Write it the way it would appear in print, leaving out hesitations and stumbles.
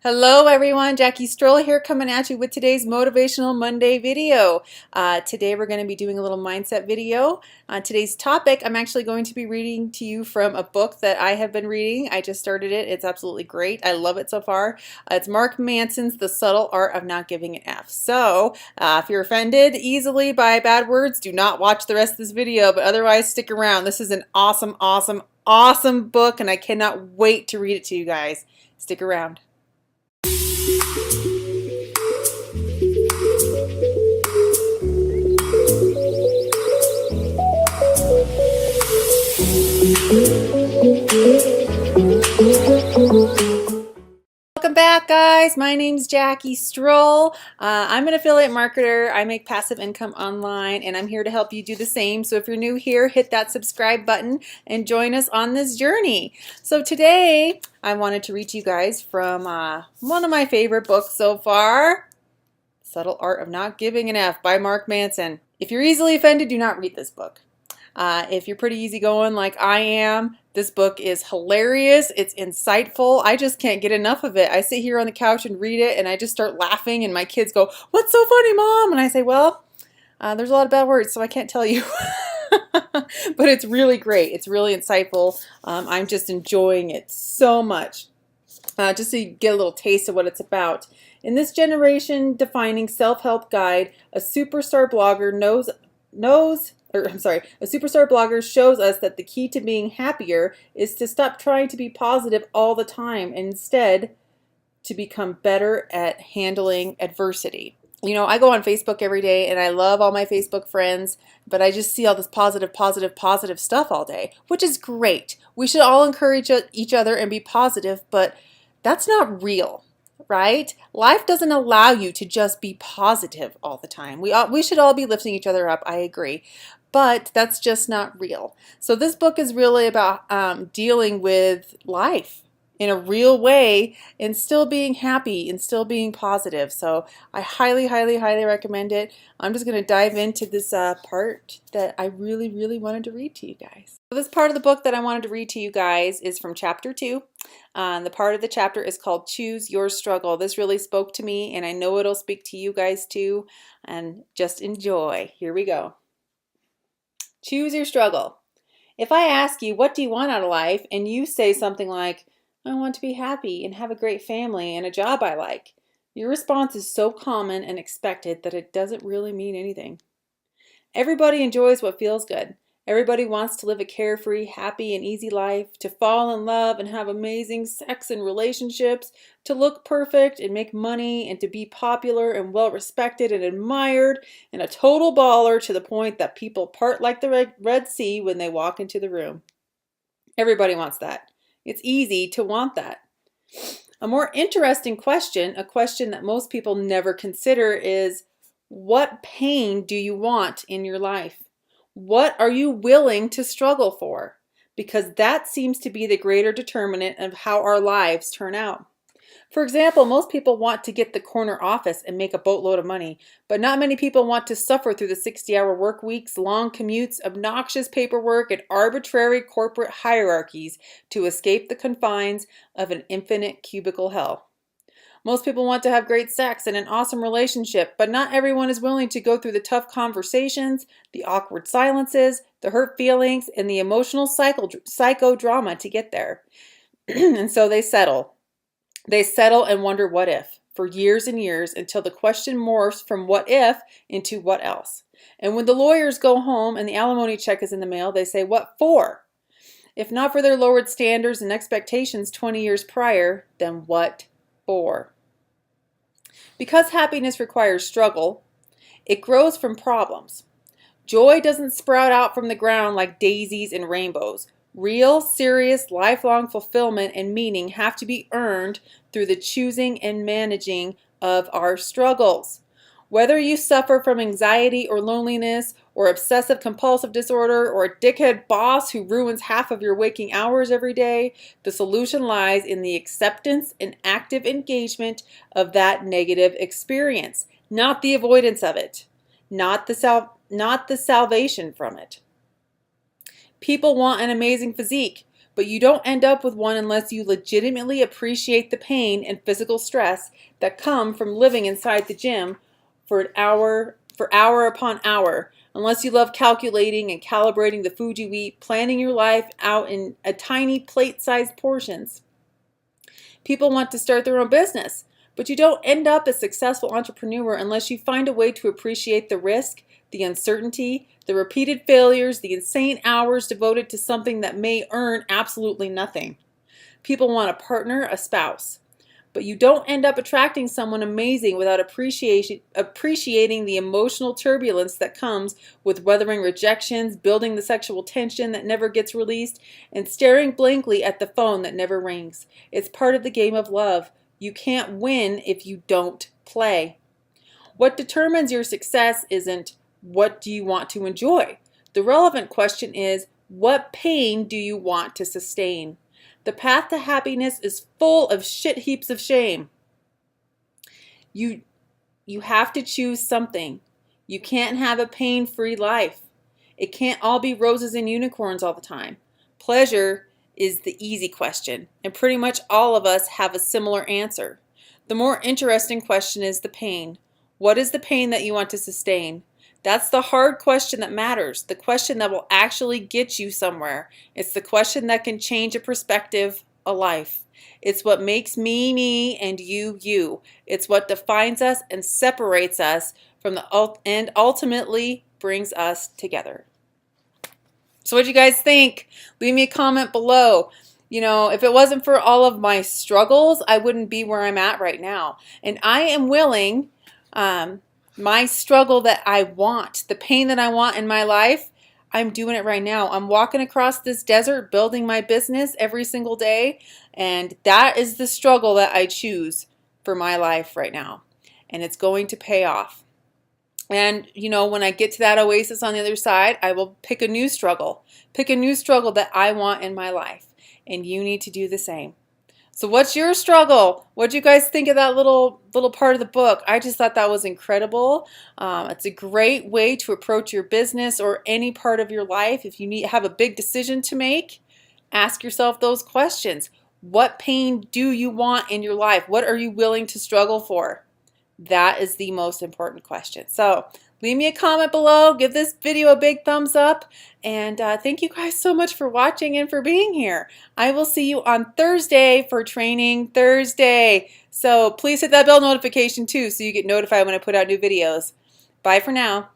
Hello everyone, Jackie Strohl here coming at you with today's Motivational Monday video. Today we're going to be doing a little mindset video. Today's topic, I'm actually going to be reading to you from a book that I have been reading. I just started it. It's absolutely great. I love it so far. It's Mark Manson's The Subtle Art of Not Giving an F. So if you're offended easily by bad words, do not watch the rest of this video, but otherwise stick around. This is an awesome book and I cannot wait to read it to you guys. Stick around. Welcome back, guys. My name's Jackie Strohl. I'm an affiliate marketer. I make passive income online and I'm here to help you do the same. So if you're new here, hit that subscribe button and join us on this journey. So today I wanted to read to you guys from one of my favorite books so far, Subtle Art of Not Giving an F by Mark Manson. If you're easily offended, do not read this book. If you're pretty easygoing like I am, this book is hilarious. It's insightful. I just can't get enough of it. I sit here on the couch and read it and I just start laughing and my kids go, "What's so funny, Mom?" And I say, well, there's a lot of bad words, so I can't tell you. But it's really great. It's really insightful. I'm just enjoying it so much. Just so you get a little taste of what it's about. In this generation-defining self-help guide, a superstar blogger a superstar blogger shows us that the key to being happier is to stop trying to be positive all the time and instead to become better at handling adversity. You know, I go on Facebook every day and I love all my Facebook friends, but I just see all this positive stuff all day, which is great. We should all encourage each other and be positive, but that's not real. Right? Life doesn't allow you to just be positive all the time. We should all be lifting each other up, I agree, but that's just not real. So this book is really about dealing with life in a real way and still being happy and still being positive. So I highly recommend it. I'm just going to dive into this part that I really wanted to read to you guys. So this part of the book that I wanted to read to you guys is from chapter 2. The part of the chapter is called Choose Your Struggle. This really spoke to me and I know it'll speak to you guys too, and just enjoy. Here we go. Choose your struggle. If I ask you, what do you want out of life? And you say something like, I want to be happy and have a great family and a job I like. Your response is so common and expected that it doesn't really mean anything. Everybody enjoys what feels good. Everybody wants to live a carefree, happy, and easy life, to fall in love and have amazing sex and relationships, to look perfect and make money, and to be popular and well-respected and admired, and a total baller to the point that people part like the Red Sea when they walk into the room. Everybody wants that. It's easy to want that. A more interesting question, a question that most people never consider, is what pain do you want in your life? What are you willing to struggle for? Because that seems to be the greater determinant of how our lives turn out. For example, most people want to get the corner office and make a boatload of money, but not many people want to suffer through the 60-hour work weeks, long commutes, obnoxious paperwork, and arbitrary corporate hierarchies to escape the confines of an infinite cubicle hell. Most people want to have great sex and an awesome relationship, but not everyone is willing to go through the tough conversations, the awkward silences, the hurt feelings, and the emotional psychodrama to get there. And so they settle. They settle and wonder what if for years and years until the question morphs from what if into what else. And when the lawyers go home and the alimony check is in the mail, they say, what for? If not for their lowered standards and expectations 20 years prior, then what for? Because happiness requires struggle, it grows from problems. Joy doesn't sprout out from the ground like daisies and rainbows. Real, serious, lifelong fulfillment and meaning have to be earned through the choosing and managing of our struggles. Whether you suffer from anxiety or loneliness or obsessive compulsive disorder or a dickhead boss who ruins half of your waking hours every day, the solution lies in the acceptance and active engagement of that negative experience, not the avoidance of it, not the salvation from it. People want an amazing physique, but you don't end up with one unless you legitimately appreciate the pain and physical stress that come from living inside the gym for hour upon hour. Unless you love calculating and calibrating the food you eat, planning your life out in a tiny plate-sized portions. People want to start their own business, but you don't end up a successful entrepreneur unless you find a way to appreciate the risk, the uncertainty, the repeated failures, the insane hours devoted to something that may earn absolutely nothing. People want a partner, a spouse. But you don't end up attracting someone amazing without appreciating the emotional turbulence that comes with weathering rejections, building the sexual tension that never gets released, and staring blankly at the phone that never rings. It's part of the game of love. You can't win if you don't play. What determines your success isn't what do you want to enjoy. The relevant question is, what pain do you want to sustain? The path to happiness is full of shit heaps of shame. You have to choose something. You can't have a pain-free life. It can't all be roses and unicorns all the time. Pleasure is the easy question, and pretty much all of us have a similar answer. The more interesting question is the pain. What is the pain that you want to sustain? That's the hard question that matters, the question that will actually get you somewhere. It's the question that can change a perspective, a life. It's what makes me, me, and you, you. It's what defines us and separates us from and ultimately brings us together. So what do you guys think? Leave me a comment below. You know, if it wasn't for all of my struggles, I wouldn't be where I'm at right now. And I am willing, my struggle that I want, the pain that I want in my life, I'm doing it right now. I'm walking across this desert, building my business every single day, and that is the struggle that I choose for my life right now. And it's going to pay off. And, you know, when I get to that oasis on the other side, I will pick a new struggle. Pick a new struggle that I want in my life. And you need to do the same. So what's your struggle? What do you guys think of that little part of the book? I just thought that was incredible. It's a great way to approach your business or any part of your life. If you have a big decision to make, ask yourself those questions. What pain do you want in your life? What are you willing to struggle for? That is the most important question. So leave me a comment below. Give this video a big thumbs up. And thank you guys so much for watching and for being here. I will see you on Thursday for Training Thursday. So please hit that bell notification too so you get notified when I put out new videos. Bye for now.